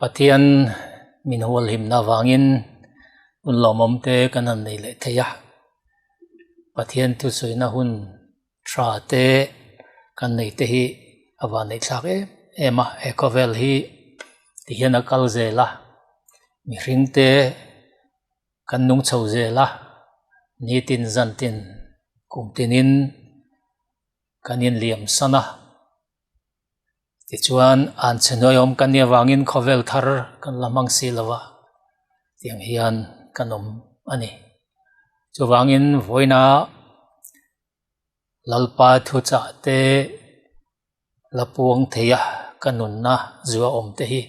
Pathian min hol himna wangin un lomom te kanan nei le theya pathian thu soina hun tra te kan nei te hi awa nei thlak ema Khawvel hi ti hian akal zela mi hring te kan nung chho zela ni tin zan tin kum tinin kanin liam sana ti chuan an chenoyom kan ya wangin Khawvel thar kan lamang silawa tiang hian kanom ani chu wangin voina lalpa thu cha te lapuang theya kanun na zuwa om te hi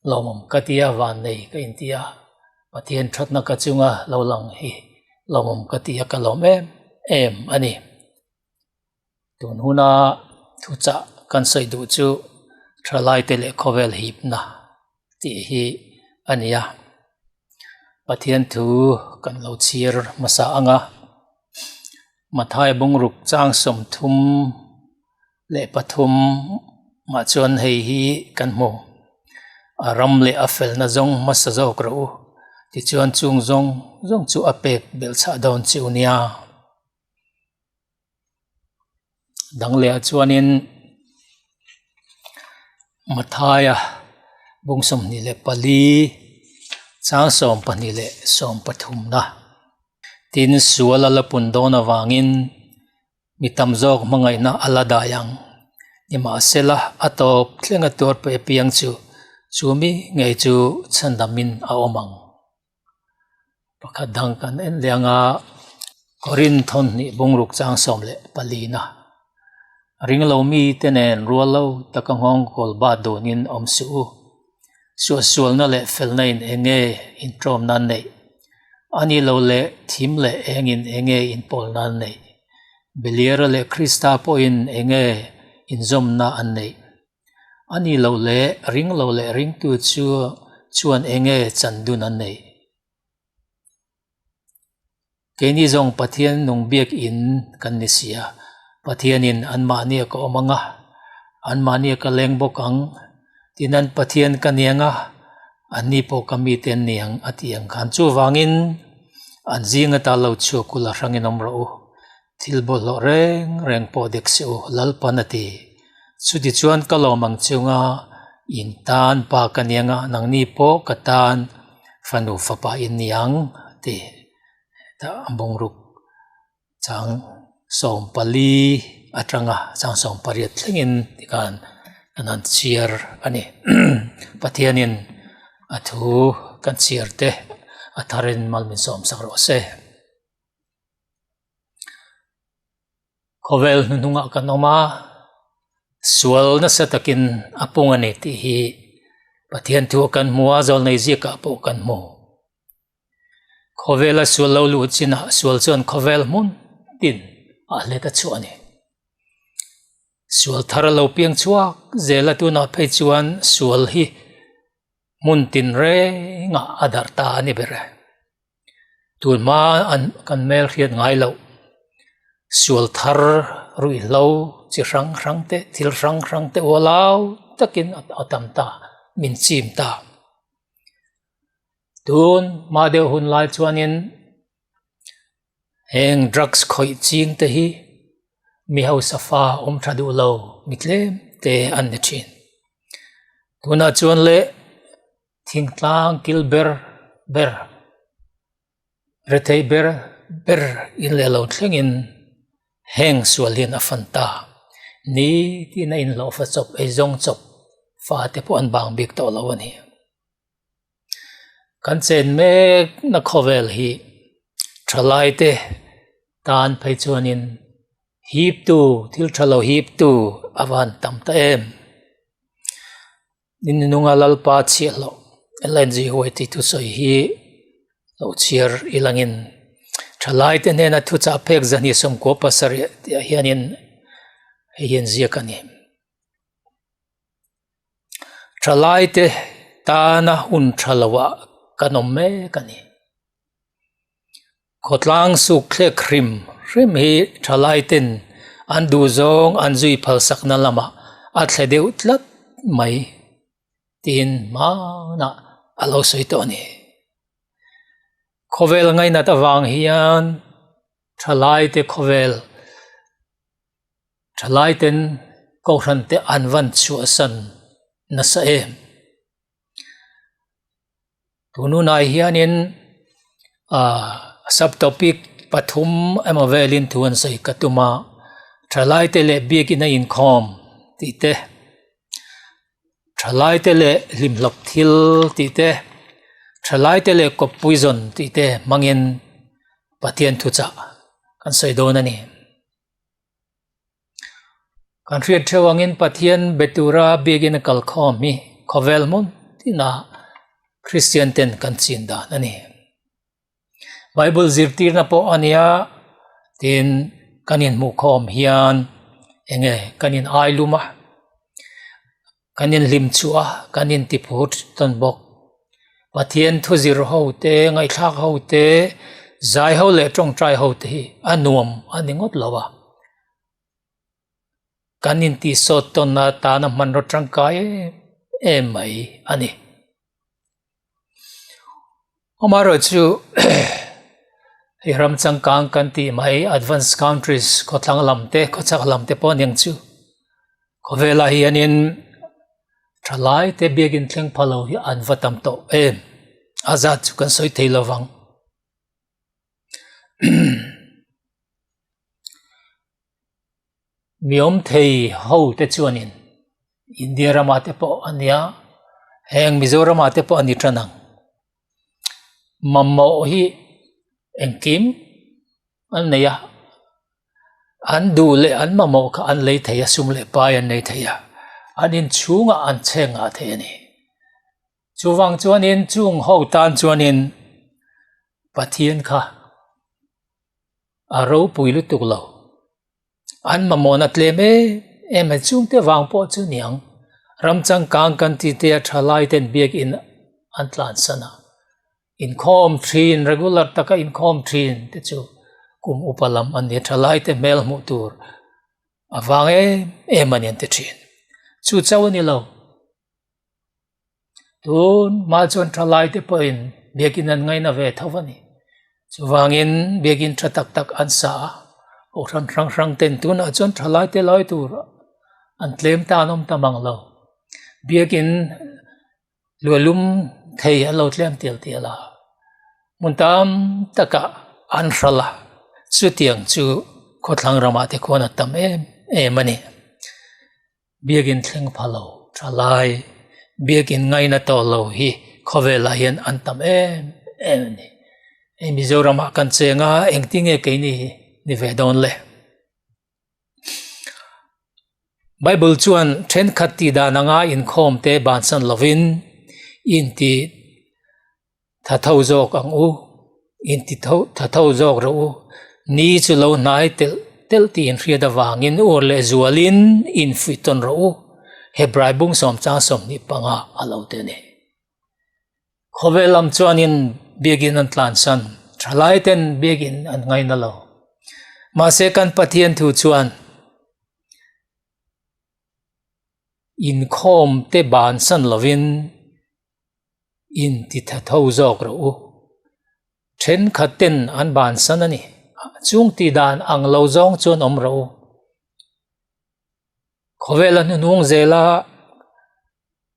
lomom katia van nei ka intia pathian thatna ka chunga lolang hi lomom katia kalom em ani tun huna thu cha kan sei du chu Thalaite le Khawvel Hipna ti hi ania pathian thu kan lo chir masa anga mathai bungruk chang som thum le pathum ma chuan hei hi kan mo aram le afel na zong masa zo kro ti chuan chung zong chu apek bel cha don chu nia dang le chuanin mathaya bungsom ni le pali chang som pani le som pathum na tin suala la pundona wangin mitam jok mangai na alada yang nima sela atop thlenga tor pe piang chu chumi ngei chu chandamin a omang pakhadang kan en leanga korin thon ni bungruk chang som le palina ringlo mi tenen rualo takangong kolba donin omsu sual na le felnain enge introm nan nei ani lo le thim le engin enge in pol nan nei beliera le Krista po in enge inzom na an nei ani lo le ring tu chuan enge chandun an nei keni zong pathian nung biak in kan nisia pathianin anmania ko omanga anmania ka lengbokang tinan pathian kanianga ani po kami ten niang atiang khan chu wangin anjinga ta lo chu kula rangin omro thilbo lo reng po deksu lalpanati chudi chuan kalomang chunga intan pa kanianga nangni po katan fanu fapa in niang te ta ambongruk chang som pali atranga chang som pariat thlengin tikan anan chiar ani pathianin athu kan chiar te atharin malmin som sakro se Khawvel nunga kanoma sual na satakin apung ani ti hi pathian thu kan muwa zol nei zika po kan mo Khawvel a sual lo lu china sual chuan Khawvel mun tin a leta chu ani sual thara lo piang chuak zela tu na phei chuan sual hi mun tin re nga adarta ani bere tun ma an kan mel khiat ngai lo sual thar rui lo chi rang te thil rang te olau takin atam ta min chim ta tun ma deu hun lai chuanin heng drugs khoi ching te hi mi hau safa thadu lo mitlem te an ne chin tuna chuan le thingtlang kilber ber retei ber in le lo thlengin heng sualin afanta ni tina in lo fa chop e zong chop fa te po an bang bik to lo ani kan chen me na Khawvel hi Thalaite tan phei chuanin hip tu thil thalo hip tu awan tam ta em nin nunga lalpa chialo elenji hoiti tu soi hi lo chiar ilangin Thalaite nena thu cha phek zani som ko pasari hianin hian zia kani Thalaite tana hun thalawa kanom me kani khotlang su khle khrim hi Thalaiten an du zong an zui phal sakna lama a thledeu tlat mai tin ma na alo soi to ni Khawvel ngai na ta wang hian Thalaite Khawvel Thalaiten ko ran te anwan chu asan na sa em tunu nai hianin subtopic pathum amavelin thuan sai katuma Thalaite le biakina in khom ti te Thalaite le limlok thil ti te Thalaite le ko poison ti te mangin pathian thu cha kan sai do na ni kan riat thawangin pathian betura biagin kal khom mi Khawvel mun tina Christian ten kan chin da na ni Bible zirtir na po ania tin kanin mu khom hian enge kanin ai luma kanin lim chua kanin tiput ton bok pathian thu zir ho te ngai thak ho te zai ho le trong trai ho te anuam aningot lawa kanin ti sot ton na ta na man ro trang kai mai ani amaro chu hiram chang kang kan ti mai advanced countries ko thlang lamte ko chak lamte po ning chu Khawvela hianin Thalaite biagin thleng phalo hi anvatam to azat chu kan soi theilawang miom thei ho te chuanin India ramate po ania heng Mizoram ate po ani tranang mammo hi engkim an neya an du le an mammo ka an lei theya sum le pai an nei theya anin chunga an chenga theni chuwang chuanin chung ho tan chuanin pathian kha aro puilu tuklo an mamona tleme em chung te wang po chu niang ramchang kang kan ti te Thalaiten biak in antlan sana in khom thin regular taka in khom thin te chu kum upalam an ni Thalaite mel mu tur awang emanen te thin chu chawni lo tun ma chon Thalaite po in biakin an ngai na ve thawani chuwangin biakin thatak tak an sa o rang rang ten tun a chon Thalaite loi tur an tlem ta nom tamang lo biakin lualum thei alo tlem tel tela muntam taka an rala chu tiang chu khotlang ramate khona tam mani biagin thleng phalo Thalai biagin ngai na to lo hi Khawvela hian antam ni Mizoram kan chenga engtinge keini ni ve don le Bible chuan then khatti da nanga in khom te bansan lovin in ti thathau jok ang u in ti thathau jok ro ni chu lo nai tel ti in ria da wangin or le zualin in fiton ro Hebrai bung som cha som ni panga alo te ne Khawvelam chuanin biagin an tlan san Thalaiten biagin an ngai na lo ma se kan pathian thu chuan in khom te ban san lovin in ti thathau jok ro then khaten an ban san ani chung ti dan ang lo jong chon om ro Khawvela nung zela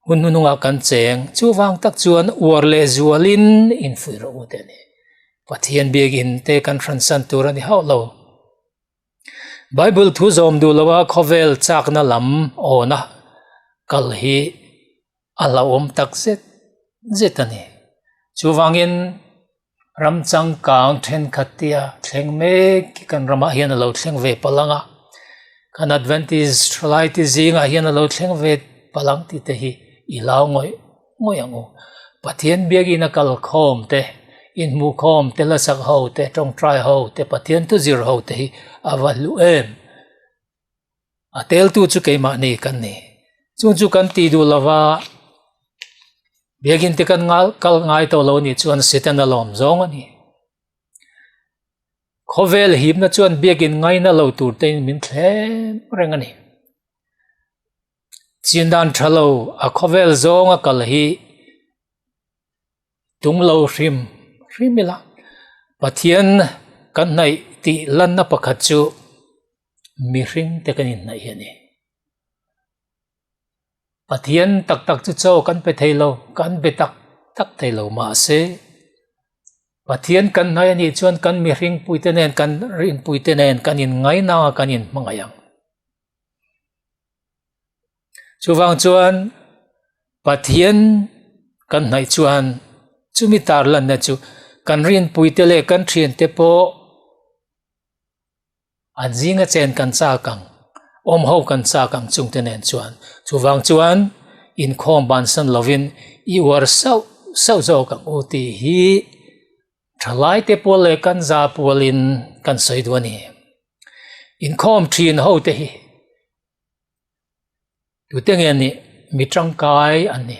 hununga kan cheng chu wang tak chuan urle zualin in fui ro te ne pathian biagin te kan fransan turani haulo Bible thu zom du lawa Khawvel chak na lam ona kal hi alaom tak zetani chuwangin ramchang kang then khatia thleng me ki kan rama hian lo thleng ve palanga kan Adventist Thalaite zinga hian lo thleng ve palang ti te hi ilaw ngoi angu pathian biagina kal khom te in mu khom te la sak ho te tong trai ho te pathian tu zir ho te hi avalu atel tu chu keima ni kan ni chu kan ti du lawa biagin te kan kal ngai to lo ni chuan sitan alom zong ani Khawvel hipna chuan biagin ngai na lo tur te min thlem reng ani chin dan thalo a Khawvel zong a kal hi tung lo rimila pathian kan nai ti lan na pakhat chu mi hring te kanin nai hiani pathian tak tak chu chaw kan pe thailo kan be tak thailo ma se pathian kan nai ani chuan kan mi hring puite nen kan rin puite nen kanin ngai na kanin mangayang chuwang chuan pathian kan nai chuan chumi tar lan na chu kan rin puite le kan thrin te po an zinga chen kan cha kang om ho kan cha kang chung te nen chuan chuwang chuan in khom ban san lovin I war sau zo kang uti hi Thalaite pol le kan za polin kan soidwani in khom thin ho te hi tu tengen ni mitrangkai ani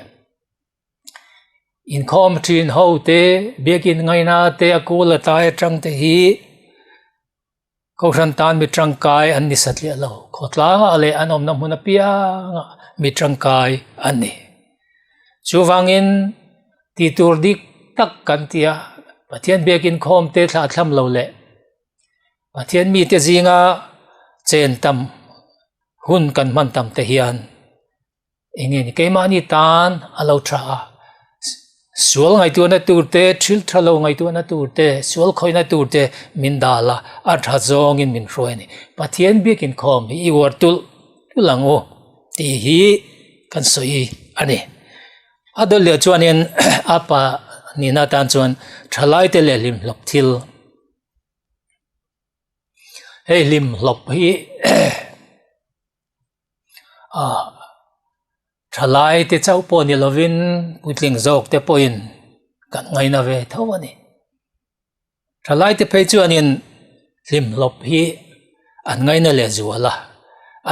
in khom thin ho te bekin ngaina te akula tai tang te hi ko ran tan mitrangkai an ni satli lo khotla ale anom na huna pia mitrangkai ani chuwangin ti tur dik tak kan tia pathian bekin khom te thla thlam lo le pathian mi te zinga chen tam hun kan man tam te hian engeni keimani tan alo tha sual ngai tu na turte thil thalo ngai tu na turte sual khoina turte min dala a tha zong in min hroini pathian bekin khom I war tulango ti hi kan soi ani adol le chuanin apa nina tan chuan Thalaite le lim lop thil hei lim lop hi Thalaite chau po ni lovin putling zok te poin kan ngai na ve thawani Thalaite pe chuanin lim lop hi an ngai na le zuala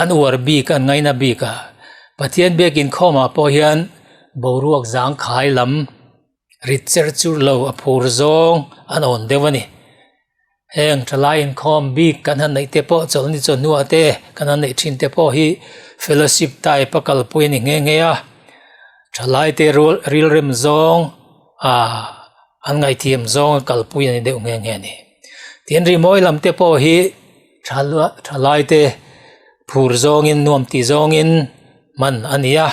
an war bi kan ngai na bi ka pathian bekin khoma po hian boruak zang khai lam ritcher chur lo a phur zong an on dewani heng Thalain khom bi kan han nei te po cholni chon nu ate kan han nei thin te po hi fellowship tai pakal puini nge nge a Thalaite ril rem zong an ngai thiam zong kal puini de nge nge ni tin ri moi lam te po hi Thalaite phur zong in nuam ti zong in man ania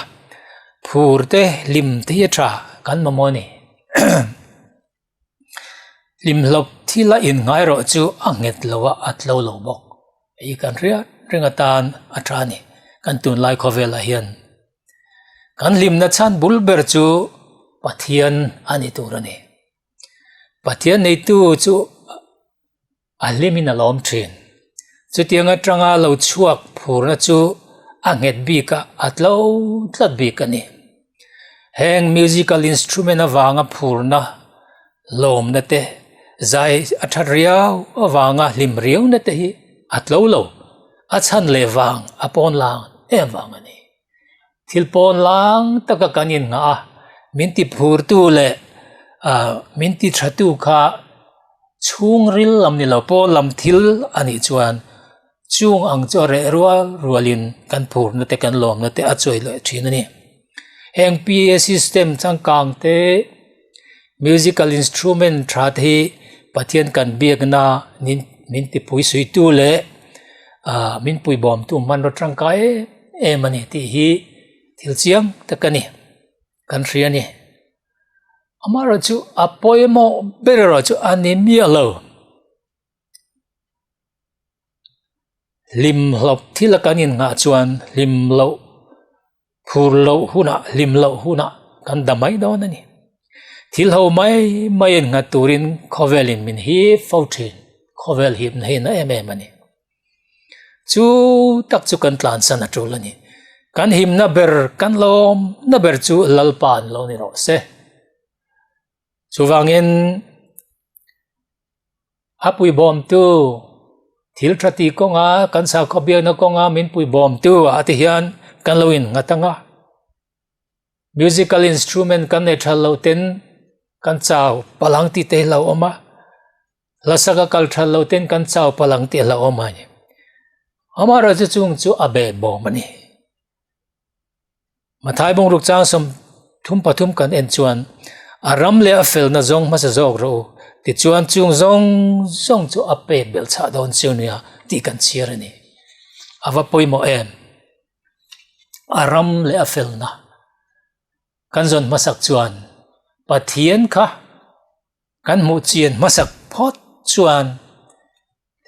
phur te lim te tha kan mamoni lim lop thila in ngai ro chu anget lowa atlo lo bok I kan ringatan atrani kan tun lai Khawvel a hian kan lim na chan bulber chu pathian ani turani pathian nei tu chu alimin alom thin chu tianga tanga lo chuak phur na chu anget bi ka atlo tlat bi ka ni heng musical instrument awanga phur na lom na te zai athariau awanga lim riau na te hi atlo lo achan le wang apon lang wang ani thilpon lang taka kanin nga minti phur tu le minti thatu kha chung ril lam ni lo po lam thil ani chuan chung ang chore rualin kan phur na te kan lom na te achoi le thin ani heng PA system changkang te musical instrument that hi pathian kan biak na nin ti pui sui tu le min pui bom tu man ro trangkai mani ti hi thil chiang takani kan riani amara chu apoemo berero chu anemia lo lim lop thilakanin nga chuan lim lo phur lo huna lim lo huna kan damai do na ni thil ho mai nga turin Khawvelin min hi fauthin Khawvel hip na na ani chu tak chu kan tlan san atulani kan him na ber kan lom na ber chu lalpan lo ni ro se chuwangin apui bom tu thil thati ko nga kan sa khobia na ko nga min pui bom tu ati hian kan loin ngatanga musical instrument kan ne thalo ten kan chau palang ti te lo oma lasaka kal thalo ten kan chau palang ti lo oma ni amara chu chung chu abe bom ani mà thái bông rục trang som thum pathum kan en chuan aram le afel na zong ma sa zog ro ti chuan chung zong chu ape bel cha don chunia ti kan chiar ani ava poimo em aram le afel na kan zon masak chuan pathian kha kan mu chian masak phot chuan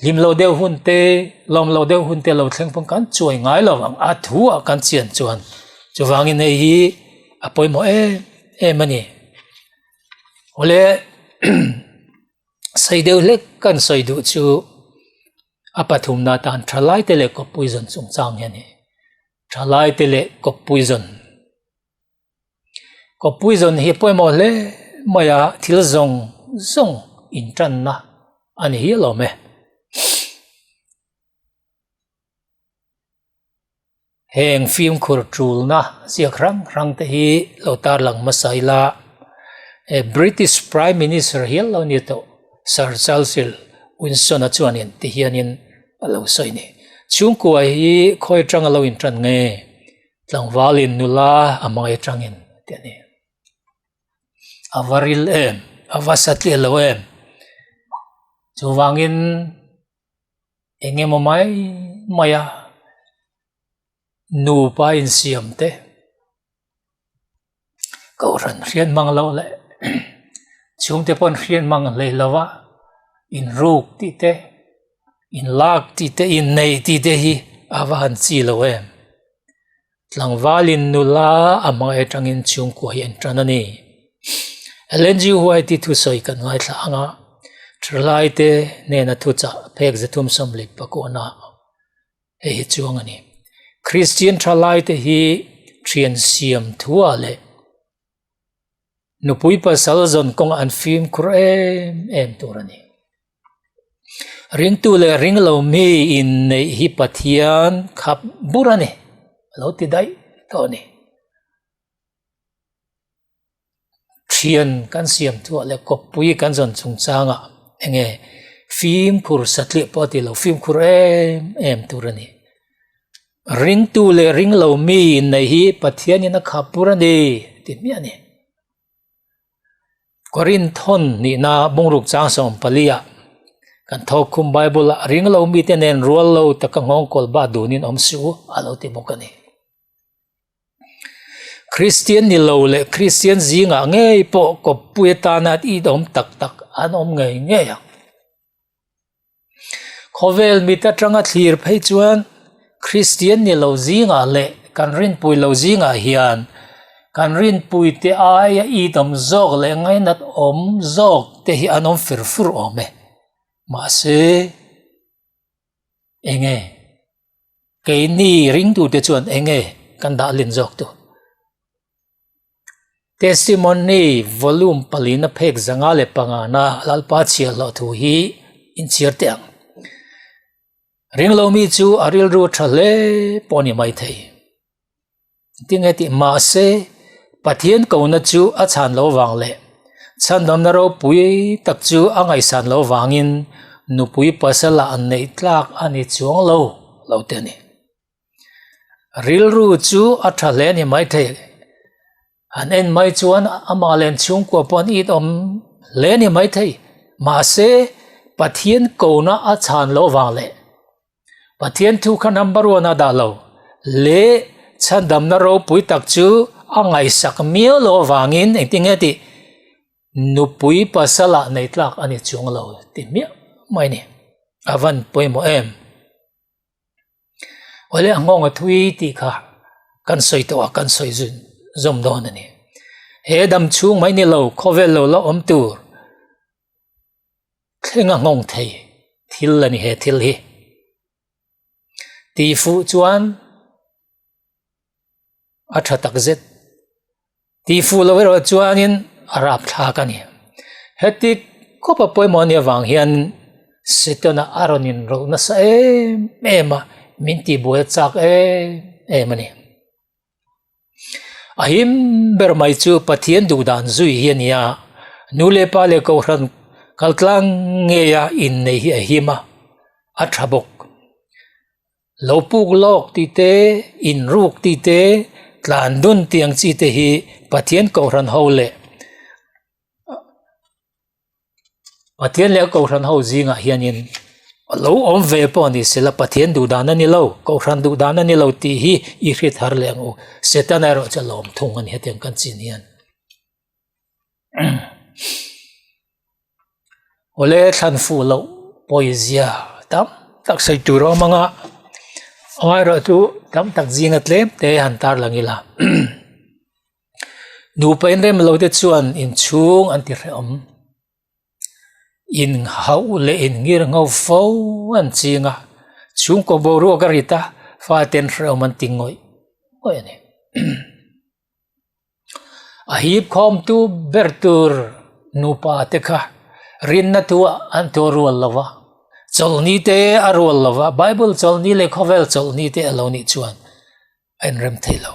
lim lo deuh hun te lom lo deuh hun te lo thleng pong kan chuai ngai lo ang a thu a kan chian chuan chu wangin nei hi apoi mo mani ole sai deuh lek kan sai du chu apathum na tan Thalaite le ko poison chung chang yani Thalaite le ko poison hi poi mo le maya thil zong in tran na ani hi lo me heng phim khur trul na siak rang te hi lo tar lang masaila a British Prime Minister hi lo ni to Sir Charles Winston a chuanin ti hianin alo soi ni chung ko hi khoi tang alo in tran nge tlang walin nula amai tangin ti ni avaril avasatli lo chu wangin enge mo mai maya nu pa in siam te ko ran rian mang lo le chung te pon rian mang le lawa in ruk ti te in lak ti te in nei ti te hi awan chi lo tlang walin nula amang etangin chung ko hi entranani LNG huai ti thu soi kan ngai thla anga Thalaite ne na thu cha phek zathum samlik pakona e chuang ani Christian Thalaite hi thian siam thua le nupui pasal zon kong an film kur em turani ring tu le ring lo mi in nei hi pathian khap burani lo ti dai to ni thian kan siam thua le kopui kan zon chung changa enge film kur satli poti lo film kur em turani ring tu le ring lo mi nei hi pathian ina khapurani ti mi ani korin thon ni na bongruk chang som palia kan thokum bible ring lo mi te nen rol lo takangong kol ba dunin omsu alo ti mokani Christian ni lo le Christian zinga ngei po ko pueta na i dom tak anom ngei ya Khawvel mi ta tanga thlir phei chuan Christian ni lo zinga le kan rin pui lo zinga hian kan rin pui te aya i dom zog le ngai nat om zog te hi anom firfur ome ma se enge ke ni ring tu te chuan enge kan da lin zog tu Testimonial volume palina phek zanga le pangana lalpa chia lo thu hi in chiar teang ring lo mi chu aril ru thale poni mai thei tingeti ma se pathian ko na chu a chan lo wang le chan dam na ro pui tak chu angai san lo wangin nu pui pasala an nei tlak ani chuang lo te ni ril ru chu a thale ni mai thei an en mai chuan amalen chung ko pon it om le ni mai thei ma se pathian ko na a chan lo wang le pathian thu kha number 1 ada lo le chan dam na ro pui tak chu angai sak mio lo wangin engtingeti nu pui pasala nei tlak ani chung lo ti mi mai ni avan poimo ole angong athui ti kha kan soi to kan soi zun zom don ani he dam chung mai ni lo Khawvel lo om tur thenga ngong thei thil ani he thil hi ti fu chuan atha tak zet ti fu lo ro chuanin arap tha kani heti kopa poimo ni wang hian sitona aronin ro na sa ema minti boe chak mani ahim bermai chu pathian dudan zui hiania nule pa le ko ran kaltlang ngeya in nei hi ahima athabok lopuk lok ti te in ruk ti te tlan dun tiang chi te hi pathian ko ran ho le pathian le ko ran ho zinga hianin lo om ve po ni sela pathian du dana ni lo ko ran du dana ni lo ti hi I hrit har le ngo setana ro chalom thung an hetiang kan chin hian ole than fu lo poesia tam tak sai tu ro manga oi ro tu tam tak zinga tlem te han tar langila nu pen rem lo te chuan in chung an ti om in hau le in ngir ngau fo an chinga chung ko bo ro garita fa ten rem an tingoi oi ne a hip khom tu bertur nu pa te kha rin na tu an to ru lova cholni te arol lova bible cholni le Khawvel cholni te aloni chuan en rem thailo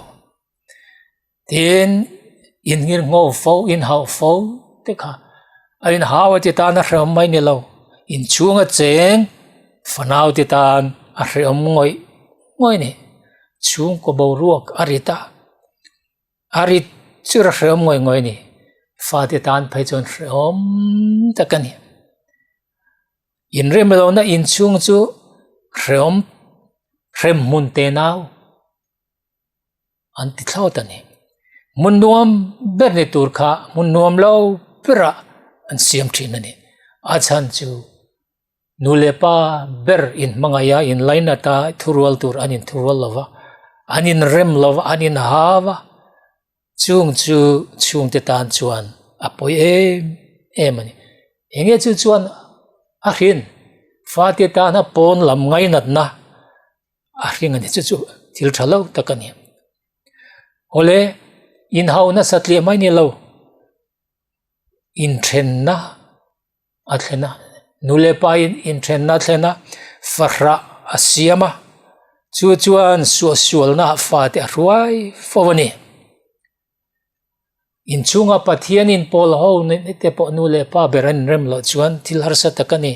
tin in ngir ngau fo in hau fo te kha in hau ti ta na ram mai ni lo in chunga cheng fanau ti tan a ram ngoi ni chung ko bo ruak arita arit chu ram ngoi ni fa ti tan phai chon ram ta kani in rem lo na in chung chu rem mun te nau an ti thau ta ni mun nuam ber ni tur kha mun nuam lo pera an siam thin ani a chan chu nu le pa ber in mangaya in line ta thurwal tur anin thurwal lova anin rem lova anin hawa chung te tan chuan apoi em ani enge chu chuan a hin fa te ta na pon lam ngai nat na a ring ani chu thil thalo takani ole in hau na satli mai ni lo in then na athena nule pa in then na thena farra asiama chuan sual na fa te ruai fowani in chunga pathian in pol ho ne te po nule pa beran rem lo chuan thil har sa takani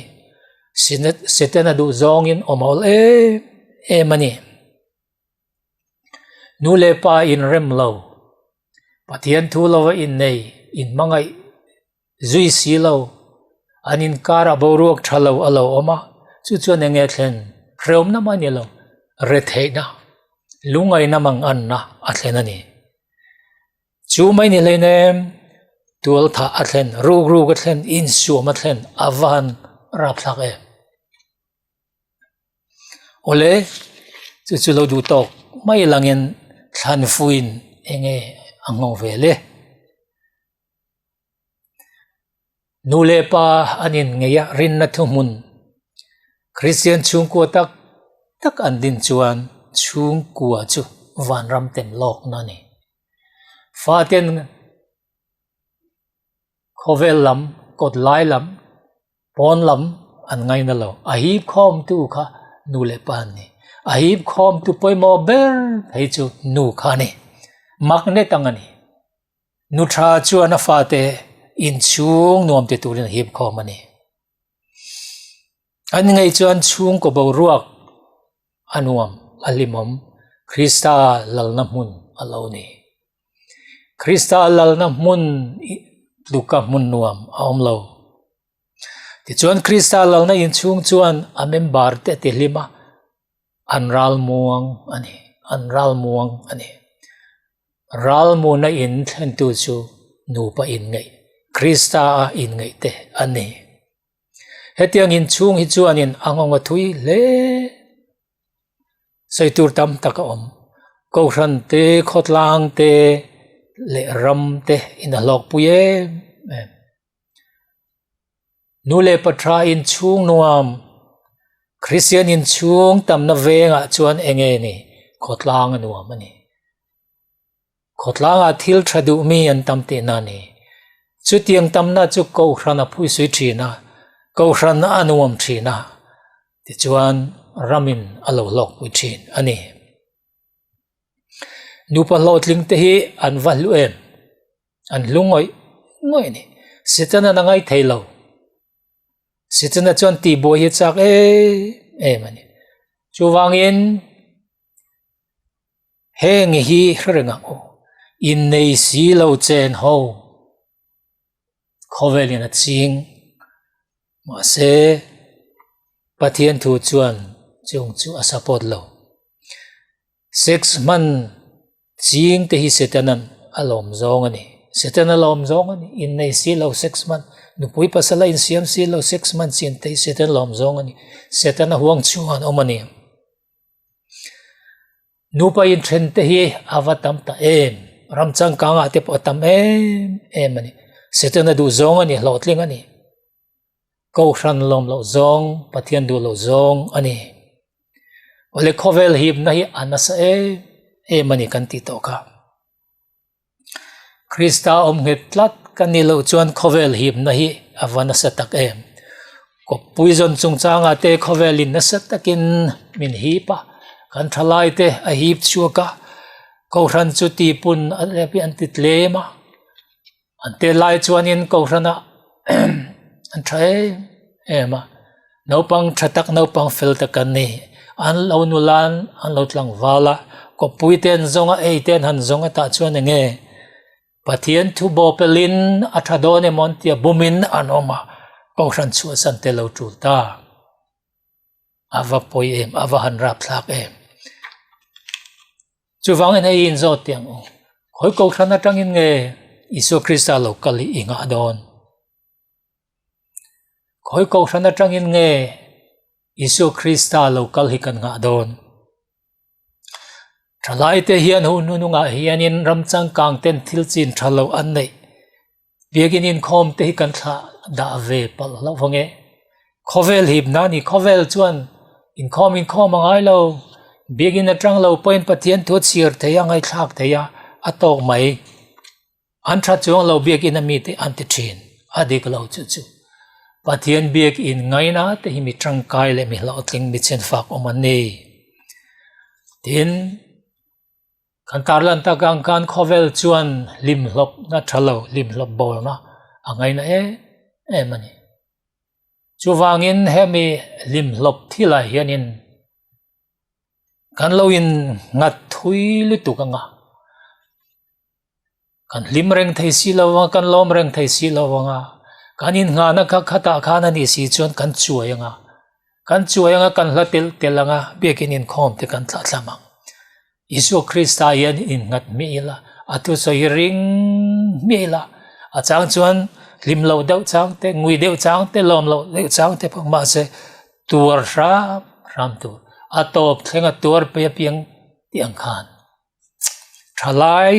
setena du zong in omol mani nule pa in rem lo pathian thu lo in nei in mangai zui si lo anin kara boruak thalo alo oma chuan enge thlen reom na mani lo re theina lungai na mang an na athlen ani chu mai ni leinem tual tha athlen ru ga thlen in su ma thlen avan rap thak ole chu lo du tok mai langin than fuin enge angong vele nule pa anin ngeya rin na thumun Christian chung ko tak an din chuan chung kwa chu van ram tem lok na ni faten Khawvel lam kot lai lam pon lam an ngai na lo a hi khom tu kha nule pa ni a hi khom tu poi mo ber thei chu nu kha ni mak ne tangani nu tha chu ana fa te in chung nuam te turin hip khom ani an ngai chuan chung ko bo ruak anuam alimom Krista lalna mun aloni Krista lalna mun luka mun nuam aomlo ti chuan Krista lalna in chung chuan amembar te lima anral muang ani ral mu na in thlen tu chu nu pa in ngai Krista in ngai te ani hetiang in chung hi chuan in angonga thui le saitur tam taka om ko ran te khotlang te le ram te in alok puye nu le patra in chung nuam Christian in chung tam na venga chuan enge ni khotlang nuam ani khotlang a thil thadu mi an tam te na ni chu tiang tam na chu ko ran a phui sui thina ko ran na anuam thina ti chuan ramin alo lok pui thin ani nu pa lotling te hi an valu em an lungoi ngoi ni sitana na ngai thailo sitana chuan ti bo hi chak mani chu wangin heng hi hrenga o in nei si lo chen ho Khawvel in a ching ma se pathian thu chuan chung chu a support lo 6 month ching te hi setanan alom zong ani setan alom zong ani in nei si lo 6 month nu pui pasala in siam si lo 6 month chin te setan lom zong ani setan huang chuan omani nu pa in thren te hi avatam ta em ramchang kanga te po tam em ani setan du zong ani hlotling ani ko hran lom lo zong pathian du lo zong ani ole Khawvel hipna hi anasa mani kan ti to ka Krista ngetlat kanilo chuan Khawvel hipna hi avana satak em ko puizon chungchanga te Khawvel in nasatakin min hipa kan Thalaite a hip chuka ko hran chu ti pun alepi antitlema ante lai chuanin ko hrana an thai ema no pang thatak no pang fel takan ni an lo nulan an lo tlang wala ko puiten zonga eiten han zonga ta chuan nge pathian thu bopelin athadone montia bumin anoma ko hran chu sante lo tulta ava poi em ava han rap thlak em chu wangin ei in zo tiang o khoi ko hran atangin nge Isu Krista lo kali inga don khoi ko hran atangin nge Isu Krista lo kal hi kan nga don Thalaite hian hu nu nga hianin ramchang kang ten thil chin thalo an nei biagin in khom te hi kan tha da ve pal lo wange Khawvel hipna ni Khawvel chuan in khom angai lo biagin atang lo point pathian thu chir theya ngai thlak theya atok mai an tha chuang lo biagin ami te anti thin adik lo chu chu pathian biak in ngai na te hi mi tangkai le mi lo tling mi chen fak omani tin kan tarlan ta gang kan Khawvel chuan lim hlop na thalo lim hlop bol na angai na mani chuwangin hemi lim hlop thila hianin kan lo in ngat thui lu tu kanga kan lim reng thei si lo kan lom reng thei si lo wanga kanin nga na ka khata khana ni si chuan kan chuayanga kan hlatil telanga bekin in khom te kan tlatlamang Isu Krista yan in ngat miila atu so ring miila achang chuan lim lo deuh chang te ngui deuh chang te lom lo deuh chang te pang ma se tur ram tur atop thlenga tur pe piang tiang khan Thalai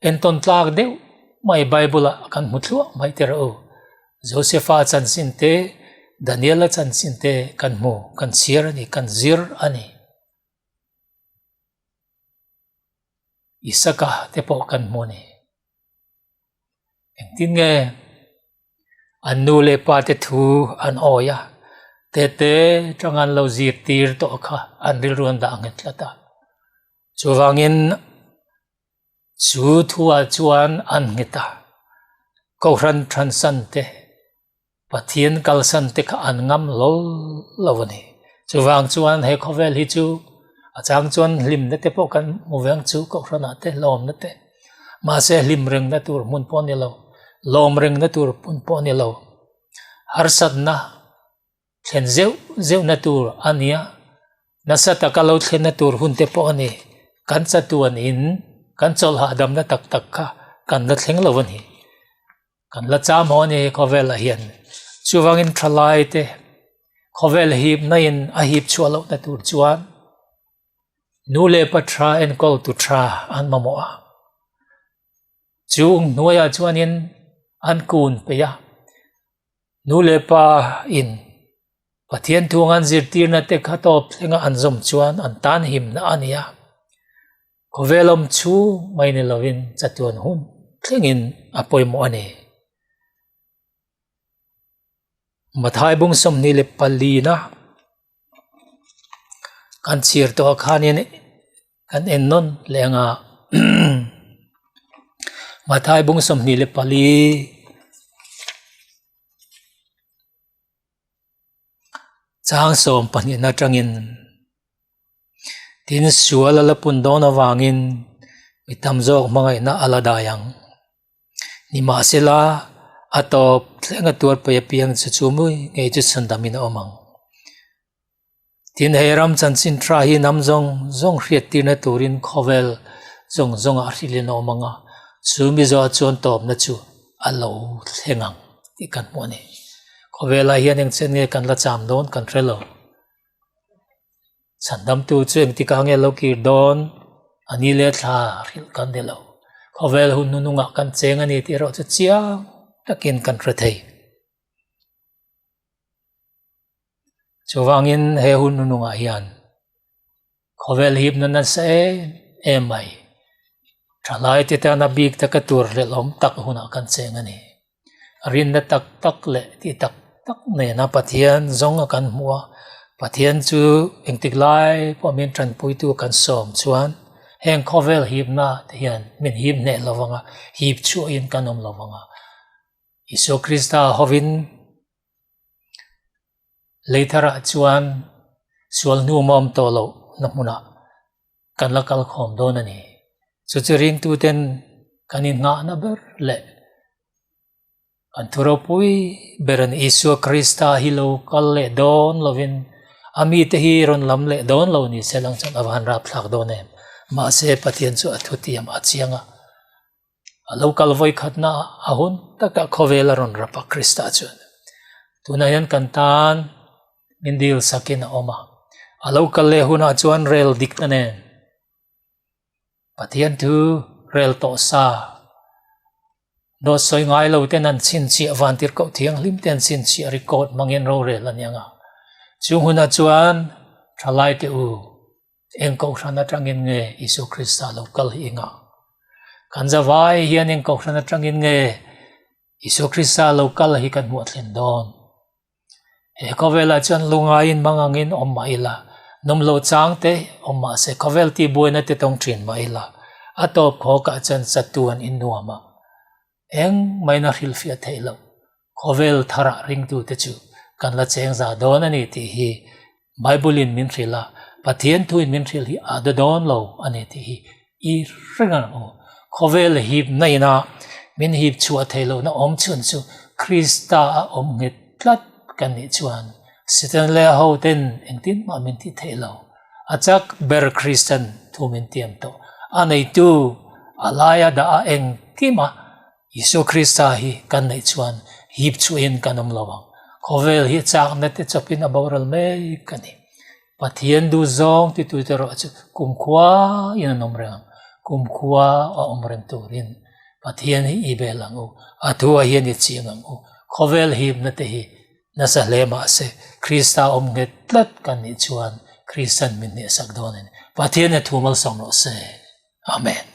enton tlak deuh mai Bible kan mutlua mai tero Josepha chan sinte Daniela chan sinte kan mu kan sir ani kan zir ani Isaka te po kan mu ni engtin nge anu le pa te thu an oya te changan lo zir tir to kha an ril ruan da anget lata chuwangin chu thua chuan an ngita ko hran than san te pathian kal san te kha an ngam lo ni chuwang chuan he Khawvel hi chu achang chuan lim na te po kan moveng chu ko hran ate lom na te ma se lim reng na tur mun pon ni lo lom reng na tur pun pon ni lo har sat na thlen zeu na tur ania nasata kalau thlen na tur hun te po ani kan cha tuan in kan chol ha dam na tak tak kha kan la thleng lo ni kan la cham ho ni Khawvel a hian chuwangin Thalaite Khawvel hip na in a hip chualo na tur chuan nu le patra en call to tra an mamoa chung nuaya chuanin an kun pe ya nu le pa in pathian thuangan zirtir na te khatop thenga an zom chuan an tan him na ania Khawvelom chu mai ne lovin chatuan hun thlengin apoi mo ani mathai bung som ni le palli na kan chir to khanin kan ennon lenga mathai bung som ni le palli chang som pani na tangin tin sual ala pundon awangin mitamjok mangai na aladayang ni masela atop tlenga tur pa piang chumui ngei chu sandamin omang tin heram chanchin tra hi namjong zong hriat tina turin Khawvel zong a hrilin omanga chumi zo chon top na chu alo thengang ti kan mone Khawvel a hian eng chen nge kan la cham don kan trelo sandam tu chueng ti ka nge lo kir don ani le thla ril kan de lo Khawvel hun nununga kan cheng ani ti ro chu chiang takin kan thei chuwangin he hun nununga hian Khawvel hipna na se emai Thalaite ta na big ta ka tur le lom tak huna kan cheng ani rin na tak le ti tak ne na pathian zong kan muwa pathian chu engtiklai pomin tran pui tu kan som chuan heng Khawvel hipna hian min hip ne lawanga hip chu in kanom lawanga Isu Krista hovin leithara chuan sual nu mom tolo na muna kan lakal khom don ani chu churing tu ten kanin nga na ber le kan thuropui beran Isu Krista hilo kal le don lovin ami te hi ron lam le don lo ni selang chan awan rap thak don em ma se pathian chu athutiam achianga local voi khatna ahun taka Khawvel ron rapa Krista chun tunayan kantan mindil sakin oma local le huna chuan rel diknane pathian thu rel to sa do soi ngai lo ten an chin chi avantir ko thiang lim ten chin chi record mangin ro rel anianga chung huna chuan Thalaite u engko thana tangin nge Isu Krista local hinga kanjawai hian engko thana tangin nge Isu Krista local hi kan muat len don he Khawvel chuan lungain mangangin ommaila nomlo changte omma se Khawvel ti buina te tong thin maila atop khoka chan chatuan innuama eng maina hilfia thailo Khawvel thara ring tu te chu kan la cheng za don ani ti hi Bible in min thrila pathian thu in min thril hi ada don lo ani ti hi I ringan o Khawvel hip naina min hip chua thailo na om chun chu Krista om nget tlat kan ni chuan sitan le ho ten engtin ma min ti thailo achak ber Christian thu min tiam to anei tu alaya da eng kima Isu Krista hi kan nei chuan hip chu in kanom lawang Khawvel hi chak na te chopin aboral me kani pathian du zong ti tu te ro chu kumkhwa in nomrang kumkhwa a omreng turin pathian hi ibelang u athua hian ni chingang u Khawvel hip na te hi nasa lema se Krista omnget tlat kan ni chuan Christian min ni sak donen pathian e thumal song no se amen